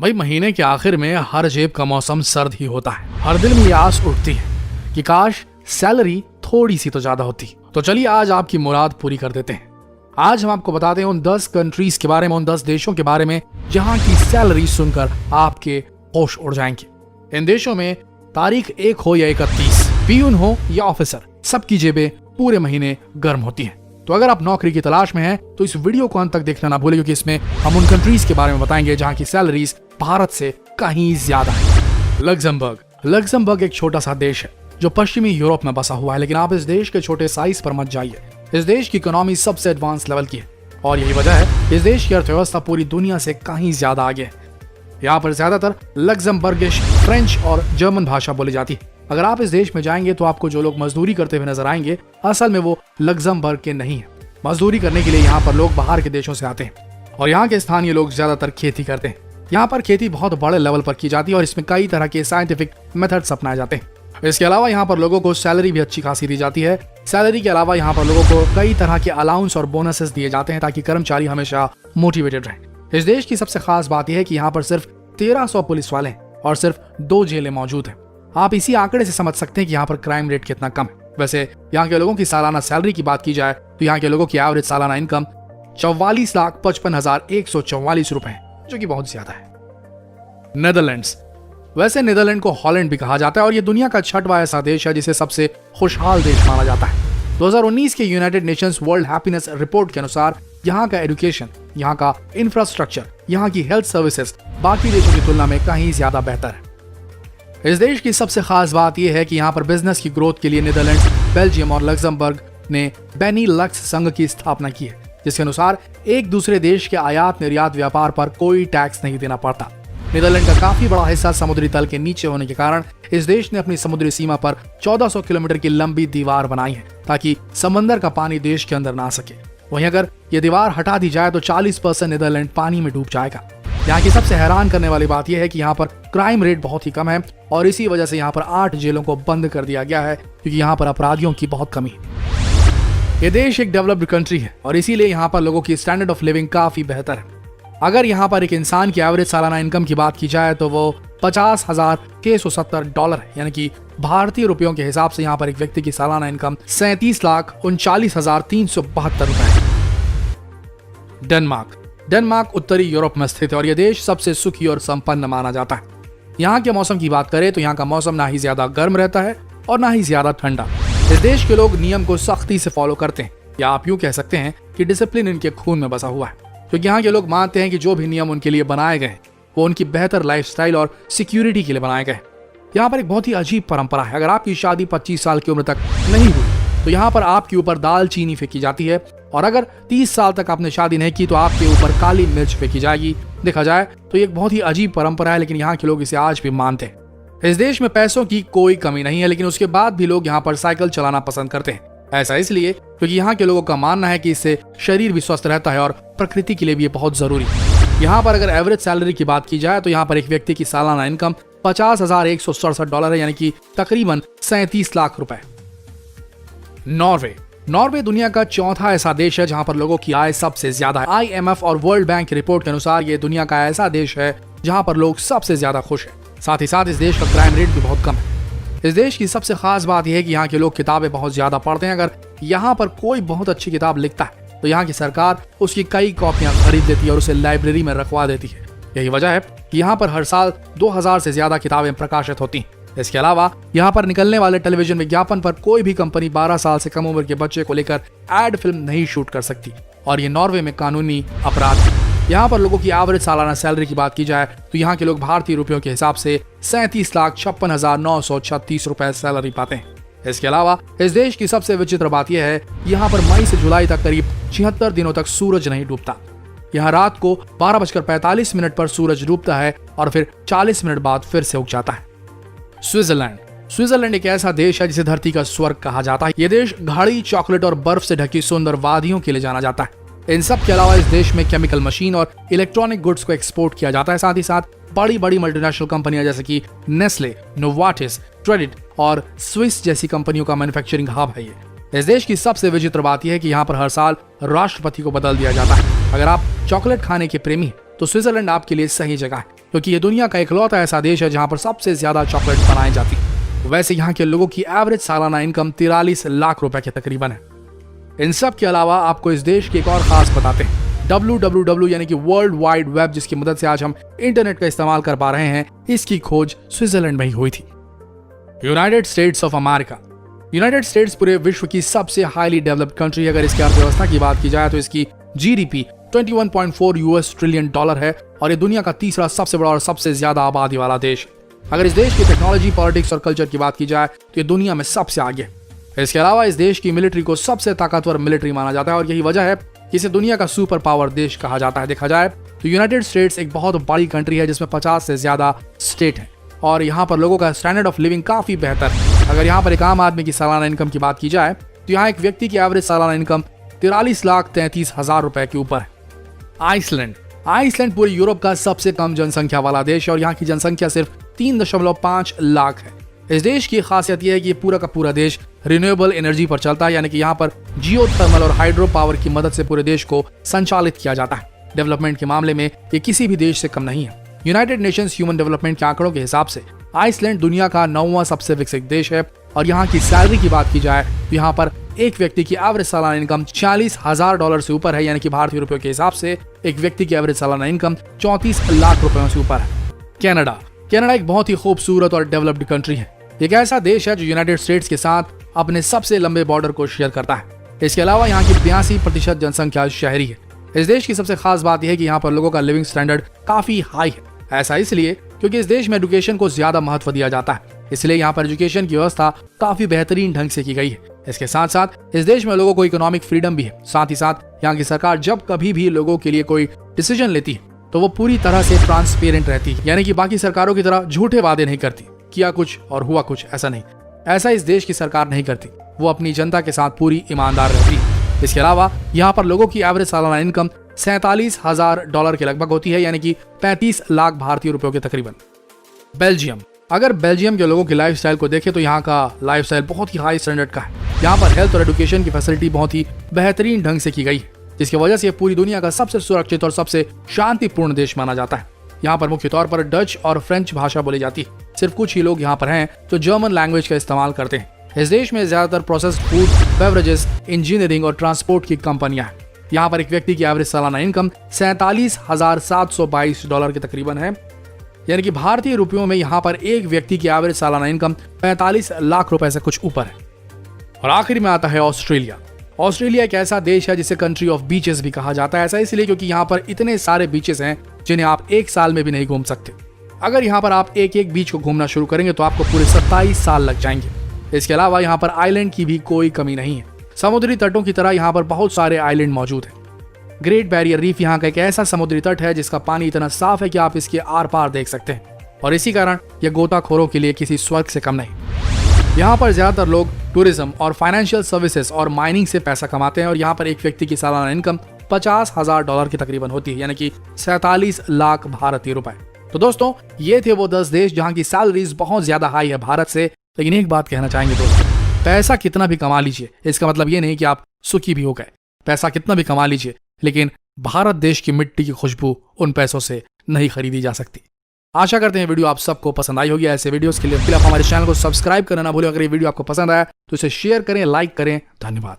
भाई महीने के आखिर में हर जेब का मौसम सर्द ही होता है। हर दिल में ये आस उठती है कि काश सैलरी थोड़ी सी तो ज्यादा होती। तो चलिए आज आपकी मुराद पूरी कर देते हैं। आज हम आपको बताते हैं उन 10 कंट्रीज के बारे में, उन 10 देशों के बारे में जहां की सैलरी सुनकर आपके होश उड़ जाएंगे। इन देशों में तारीख 1 हो या 31, पियून हो या ऑफिसर, सबकी जेबें पूरे महीने गर्म होती हैं। तो अगर आप नौकरी की तलाश में हैं तो इस वीडियो को अंत तक देखना ना भूलें, क्योंकि इसमें हम उन कंट्रीज के बारे में बताएंगे जहां की सैलरीज भारत से कहीं ज्यादा है। लग्जमबर्ग एक छोटा सा देश है जो पश्चिमी यूरोप में बसा हुआ है, लेकिन आप इस देश के छोटे साइज पर मत जाइए। इस देश की इकोनॉमी सबसे एडवांस लेवल की है और यही वजह है इस देश की अर्थव्यवस्था पूरी दुनिया से कहीं ज्यादा आगे है। यहाँ पर ज्यादातर लग्जमबर्गिश, फ्रेंच और जर्मन भाषा बोली जाती है। अगर आप इस देश में जाएंगे तो आपको जो लोग मजदूरी करते हुए नजर आएंगे, असल में वो लग्जमबर्ग के नहीं है। मजदूरी करने के लिए यहाँ पर लोग बाहर के देशों से आते हैं और यहाँ के स्थानीय लोग ज्यादातर खेती करते हैं। यहाँ पर खेती बहुत बड़े लेवल पर की जाती है और इसमें कई तरह के साइंटिफिक मेथड्स अपनाए जाते हैं। इसके अलावा यहाँ पर लोगों को सैलरी भी अच्छी खासी दी जाती है। सैलरी के अलावा यहाँ पर लोगों को कई तरह के अलाउंस और बोनसेस दिए जाते हैं ताकि कर्मचारी हमेशा मोटिवेटेड रहे। इस देश की सबसे खास बात यह है कि यहाँ पर सिर्फ 1300 पुलिस वाले हैं और सिर्फ 2 जेलें मौजूद हैं। आप इसी आंकड़े से समझ सकते हैं कि यहाँ पर क्राइम रेट कितना कम है। वैसे यहाँ के लोगों की सालाना सैलरी की बात की जाए तो यहाँ के लोगों की एवरेज सालाना इनकम 44,55,144 रुपए है, जो कि बहुत ज्यादा है। नेदरलैंड्स, वैसे नीदरलैंड को हॉलैंड भी कहा जाता है और ये दुनिया का 6वां ऐसा देश है जिसे सबसे खुशहाल देश माना जाता है। 2019 के United Nations world happiness report के अनुसार यहाँ का एजुकेशन, यहाँ का इंफ्रास्ट्रक्चर, यहाँ की हेल्थ सर्विसेज बाकी देशों की तुलना में कहीं ज्यादा बेहतर है। इस देश की सबसे खास बात यह है कि यहाँ पर बिजनेस की ग्रोथ के लिए नीदरलैंड, बेल्जियम और लग्जमबर्ग ने बेनीलक्स संघ की स्थापना की है, जिसके अनुसार एक दूसरे देश के आयात निर्यात व्यापार पर कोई टैक्स नहीं देना पड़ता। नीदरलैंड का काफी बड़ा हिस्सा समुद्री तल के नीचे होने के कारण इस देश ने अपनी समुद्री सीमा पर 1400 किलोमीटर की लंबी दीवार बनाई है ताकि समंदर का पानी देश के अंदर ना आ सके। वहीं अगर ये दीवार हटा दी जाए तो 40% नीदरलैंड पानी में डूब जाएगा। यहाँ की सबसे हैरान करने वाली बात यह है कि यहाँ पर क्राइम रेट बहुत ही कम है और इसी वजह से यहाँ पर 8 जेलों को बंद कर दिया गया है, क्योंकि यहाँ पर अपराधियों की बहुत कमी है। ये देश एक डेवलप्ड कंट्री है और इसीलिए यहाँ पर लोगों की स्टैंडर्ड ऑफ लिविंग काफी बेहतर है। अगर यहाँ पर एक इंसान की एवरेज सालाना इनकम की बात की जाए तो वो $50,670 है, यानी कि भारतीय रुपयों के हिसाब से यहाँ पर एक व्यक्ति की सालाना इनकम 37,39,372 रुपए है। डेनमार्क उत्तरी यूरोप में स्थित है और यह देश सबसे सुखी और संपन्न माना जाता है। यहाँ के मौसम की बात करें तो यहाँ का मौसम ना ही ज्यादा गर्म रहता है और ना ही ज्यादा ठंडा। इस देश के लोग नियम को सख्ती से फॉलो करते हैं, या आप यूं कह सकते हैं कि डिसिप्लिन इनके खून में बसा हुआ है, क्योंकि यहाँ के लोग मानते हैं कि जो भी नियम उनके लिए बनाए गए वो उनकी बेहतर लाइफस्टाइल और सिक्योरिटी के लिए बनाए गए। यहाँ पर एक बहुत ही अजीब परंपरा है। अगर आपकी शादी 25 साल की उम्र तक नहीं हुई तो यहाँ पर आपके ऊपर दाल चीनी फेंकी जाती है, और अगर 30 साल तक आपने शादी नहीं की तो आपके ऊपर काली मिर्च फेंकी जाएगी। देखा जाए तो ये एक बहुत ही अजीब परंपरा है, लेकिन यहाँ के लोग इसे आज भी मानते हैं। इस देश में पैसों की कोई कमी नहीं है, लेकिन उसके बाद भी लोग यहाँ पर साइकिल चलाना पसंद करते हैं। ऐसा इसलिए क्योंकि यहाँ के लोगों का मानना है कि इससे शरीर भी स्वस्थ रहता है और प्रकृति के लिए भी ये बहुत जरूरी है। यहाँ पर अगर एवरेज सैलरी की बात की जाए तो यहाँ पर एक व्यक्ति की सालाना इनकम $50,167 है, यानी कि तकरीबन 37 लाख रुपए। नॉर्वे दुनिया का 4था ऐसा देश है जहां पर लोगों की आय सबसे ज्यादा है। IMF और वर्ल्ड बैंक की रिपोर्ट के अनुसार ये दुनिया का ऐसा देश है जहां पर लोग सबसे ज्यादा खुश हैं। साथ ही साथ इस देश का क्राइम रेट भी बहुत कम है। इस देश की सबसे खास बात यह है कि यहाँ के लोग किताबें बहुत ज्यादा पढ़ते हैं। अगर यहाँ पर कोई बहुत अच्छी किताब लिखता है तो यहाँ की सरकार उसकी कई कॉपियां खरीद लेती है और उसे लाइब्रेरी में रखवा देती है। यही वजह है कि यहाँ पर हर साल 2000 से ज्यादा किताबें प्रकाशित होती हैं। इसके अलावा यहाँ पर निकलने वाले टेलीविजन विज्ञापन पर कोई भी कंपनी 12 साल से कम उम्र के बच्चे को लेकर एड फिल्म नहीं शूट कर सकती, और ये नॉर्वे में कानूनी अपराध है। यहाँ पर लोगों की एवरेज सालाना सैलरी की बात की जाए तो यहाँ के लोग भारतीय रुपयों के हिसाब से 37,56,936 रुपए सैलरी पाते हैं। इसके अलावा इस देश की सबसे विचित्र बात यह है, यहाँ पर मई से जुलाई तक करीब 76 दिनों तक सूरज नहीं डूबता। यहाँ रात को 12:45 पर सूरज डूबता है और फिर 40 मिनट बाद फिर से उग जाता है। स्विट्जरलैंड एक ऐसा देश है जिसे धरती का स्वर्ग कहा जाता है। यह देश गाढ़ी चॉकलेट और बर्फ से ढकी सुंदर वादियों के लिए जाना जाता है। इन सब के अलावा इस देश में केमिकल मशीन और इलेक्ट्रॉनिक गुड्स को एक्सपोर्ट किया जाता है। साथ ही साथ बड़ी बड़ी मल्टीनेशनल कंपनियां जैसे कि नेस्ले, नोवार्टिस, क्रेडिट और स्विस जैसी कंपनियों का मैन्युफैक्चरिंग हब है ये। इस देश की सबसे विचित्र बात यह है कि यहाँ पर हर साल राष्ट्रपति को बदल दिया जाता है। अगर आप चॉकलेट खाने के प्रेमी हैं तो स्विट्जरलैंड आपके लिए सही जगह है। क्योंकि ये दुनिया का इकलौता ऐसा देश है जहां पर सबसे ज्यादा चॉकलेट बनाई जाती है। वैसे यहाँ के लोगों की एवरेज सालाना इनकम 43 लाख रुपए के तकरीबन है। इन सब के अलावा आपको इस देश की एक और खास बताते हैं, www यानी कि वर्ल्ड वाइड वेब, जिसकी मदद से आज हम इंटरनेट का इस्तेमाल कर पा रहे हैं, इसकी खोज स्विट्जरलैंड में ही हुई थी। United states of America. United states पूरे विश्व की सबसे हाईली डेवलप्ड कंट्री। अगर इसकी अर्थव्यवस्था की बात की जाए तो इसकी जीडीपी 21.4 US ट्रिलियन डॉलर है और ये दुनिया का तीसरा सबसे बड़ा और सबसे ज्यादा आबादी वाला देश है। अगर इस देश की टेक्नोलॉजी, पॉलिटिक्स और कल्चर की बात की जाए तो ये दुनिया में सबसे आगे है। इसके अलावा इस देश की मिलिट्री को सबसे ताकतवर मिलिट्री माना जाता है और यही वजह है कि इसे दुनिया का सुपर पावर देश कहा जाता है। देखा जाए तो यूनाइटेड स्टेट्स एक बहुत बड़ी कंट्री है जिसमें 50 से ज्यादा स्टेट है और यहाँ पर लोगों का स्टैंडर्ड ऑफ लिविंग काफी बेहतर है। अगर यहाँ पर एक आम आदमी की सालाना इनकम की बात की जाए तो यहाँ एक व्यक्ति की एवरेज सालाना इनकम 43,33,000 रुपए के ऊपर है। आइसलैंड। आइसलैंड पूरे यूरोप का सबसे कम जनसंख्या वाला देश है और यहाँ की जनसंख्या सिर्फ 3.5 लाख है। इस देश की खासियत यह है कि ये पूरा का पूरा देश रिन्यूएबल एनर्जी पर चलता है, यानी कि यहाँ पर जियो थर्मल और हाइड्रो पावर की मदद से पूरे देश को संचालित किया जाता है। डेवलपमेंट के मामले में ये किसी भी देश से कम नहीं है। यूनाइटेड नेशंस ह्यूमन डेवलपमेंट के आंकड़ों के हिसाब से आइसलैंड दुनिया का 9वां सबसे विकसित देश है और यहाँ की सैलरी की बात की जाए तो यहाँ पर एक व्यक्ति की एवरेज सालाना इनकम $40,000 से ऊपर है, यानी कि भारतीय रुपयों के हिसाब से एक व्यक्ति की एवरेज सालाना इनकम 34 लाख रुपयों से ऊपर है। कनाडा। कनाडा एक बहुत ही खूबसूरत और डेवलप्ड कंट्री है। एक ऐसा देश है जो यूनाइटेड स्टेट्स के साथ अपने सबसे लंबे बॉर्डर को शेयर करता है। इसके अलावा यहाँ की 82% जनसंख्या शहरी है। इस देश की सबसे खास बात यह है कि यहाँ पर लोगों का लिविंग स्टैंडर्ड काफी हाई है। ऐसा इसलिए क्योंकि इस देश में एजुकेशन को ज्यादा महत्व दिया जाता है, इसलिए यहाँ पर एजुकेशन की व्यवस्था काफी बेहतरीन ढंग से की गई है। इसके साथ साथ इस देश में लोगों को इकोनॉमिक फ्रीडम भी है। साथ ही साथ यहाँ की सरकार जब कभी भी लोगों के लिए कोई डिसीजन लेती है तो वो पूरी तरह से ट्रांसपेरेंट रहती है, यानी कि बाकी सरकारों की तरह झूठे वादे नहीं करती, किया कुछ और हुआ कुछ, ऐसा नहीं। ऐसा इस देश की सरकार नहीं करती, वो अपनी जनता के साथ पूरी ईमानदार रहती है। इसके अलावा यहाँ पर लोगों की एवरेज सालाना इनकम $47,000 के लगभग होती है, यानी कि 35 लाख भारतीय रुपयों के तकरीबन। बेल्जियम। अगर बेल्जियम के लोगों की लाइफस्टाइल को देखें तो यहाँ का लाइफस्टाइल बहुत ही हाई स्टैंडर्ड का है। यहाँ पर हेल्थ और एजुकेशन की फैसिलिटी बहुत ही बेहतरीन ढंग से की गई है, जिसकी वजह से ये पूरी दुनिया का सबसे सुरक्षित और सबसे शांतिपूर्ण देश माना जाता है। यहाँ पर मुख्य तौर पर डच और फ्रेंच भाषा बोली जाती है। सिर्फ कुछ ही लोग यहाँ पर हैं जो जर्मन लैंग्वेज का इस्तेमाल करते हैं। इस देश में ज्यादातर प्रोसेस्ड फूड, बेवरेजेस, इंजीनियरिंग और ट्रांसपोर्ट की कंपनियां हैं। यहाँ पर एक व्यक्ति की एवरेज सालाना इनकम $47,722 के तकरीबन है, यानी कि भारतीय रुपयों में यहाँ पर एक व्यक्ति की एवरेज सालाना इनकम 45 लाख रुपए से कुछ ऊपर है। और आखिर में आता है ऑस्ट्रेलिया। ऑस्ट्रेलिया एक ऐसा देश है जिसे कंट्री ऑफ बीचेस भी कहा जाता है। ऐसा इसलिए क्योंकि यहाँ पर इतने सारे बीचेस हैं जिन्हें आप एक साल में भी नहीं घूम सकते। अगर यहाँ पर आप एक एक बीच को घूमना शुरू करेंगे तो आपको पूरे 27 साल लग जाएंगे। इसके अलावा यहाँ पर आइलैंड की भी कोई कमी नहीं है। समुद्री तटों की तरह यहाँ पर बहुत सारे आइलैंड मौजूद हैं। ग्रेट बैरियर रीफ यहाँ का एक ऐसा समुद्री तट है जिसका पानी इतना साफ है कि आप इसके आर पार देख सकते हैं और इसी कारण यह गोताखोरों के लिए किसी स्वर्ग से कम नहीं। यहाँ पर ज्यादातर लोग टूरिज्म और फाइनेंशियल सर्विसेज और माइनिंग से पैसा कमाते हैं और यहाँ पर एक व्यक्ति की सालाना इनकम $50,000 की तकरीबन होती है, यानी कि 47 लाख भारतीय रुपए। तो दोस्तों, ये थे वो 10 देश जहाँ की सैलरीज बहुत ज्यादा हाई है भारत से। लेकिन एक बात कहना चाहेंगे दोस्तों, पैसा कितना भी कमा लीजिए, इसका मतलब ये नहीं कि आप सुखी भी हो गए। पैसा कितना भी कमा लीजिए, लेकिन भारत देश की मिट्टी की खुशबू उन पैसों से नहीं खरीदी जा सकती। आशा करते हैं वीडियो आप सबको पसंद आई होगी। ऐसे वीडियोस के लिए आप हमारे चैनल को सब्सक्राइब करना ना भूलें। अगर ये वीडियो आपको पसंद आया तो इसे शेयर करें, लाइक करें। धन्यवाद।